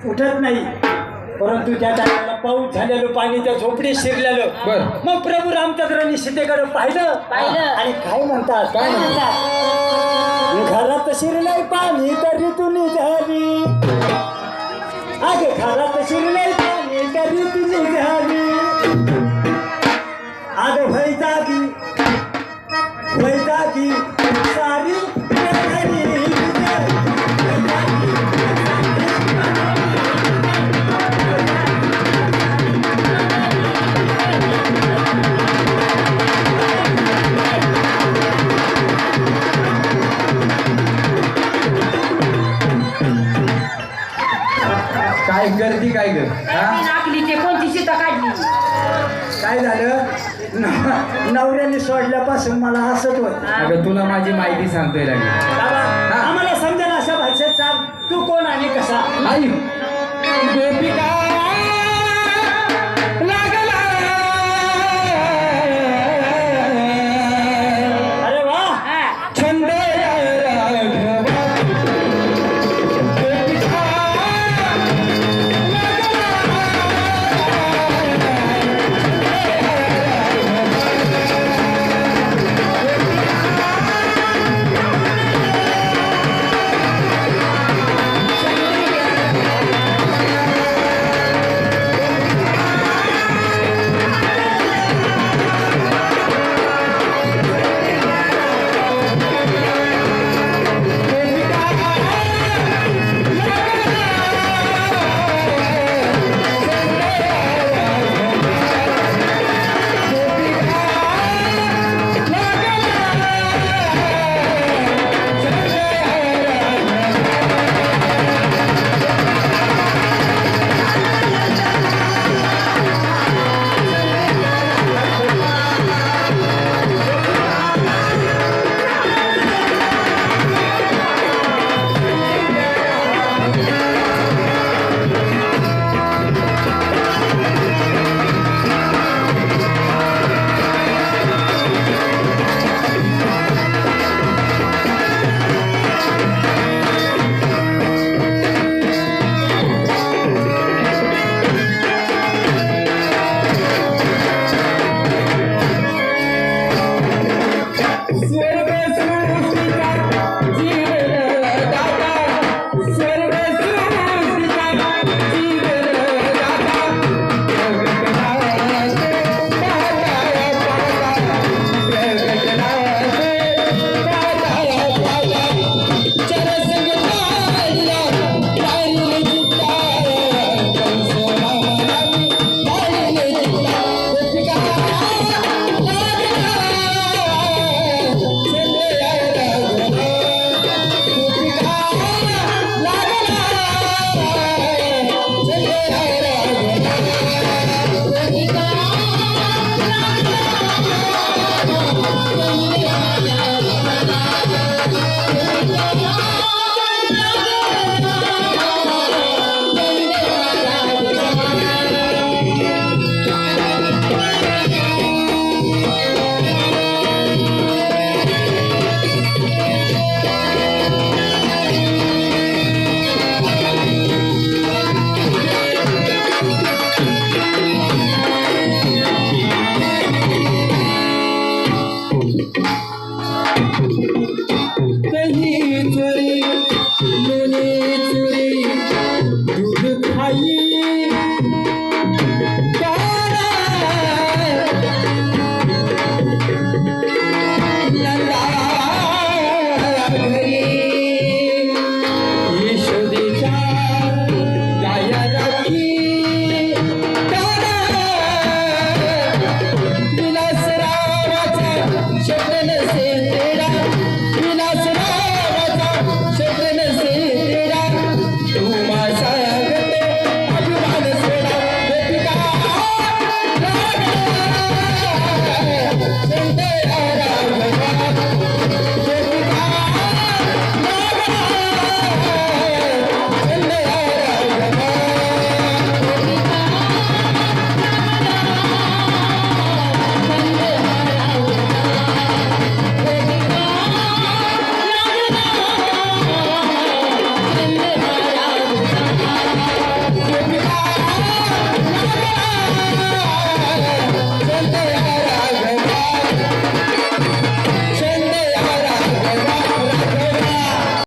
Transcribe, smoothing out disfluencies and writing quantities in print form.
उठत नाही. परंतु त्या टायमाला पाऊस झालेलं पाणी त्या झोपडीत शिरलेलं. मग प्रभू रामचंद्रांनी सीतेकडे पाहिलं आणि काय म्हणतात घरात शिरलंय पाणी तरी तुझी झाली. अगे घरात शिरलंय पाणी तरी तुझी झाली. अग भय जागी सारी काय गर्दी काय ग नाकलीचे कोणती सीता काढली. काय झालं नवऱ्याने सोडल्यापासून मला हसत होत. अगं तुला माझी माहिती सांगतोय लागली. आम्हाला समजेल अशा भाषेत सांग तू कोण आणि कसा. आई गोपिका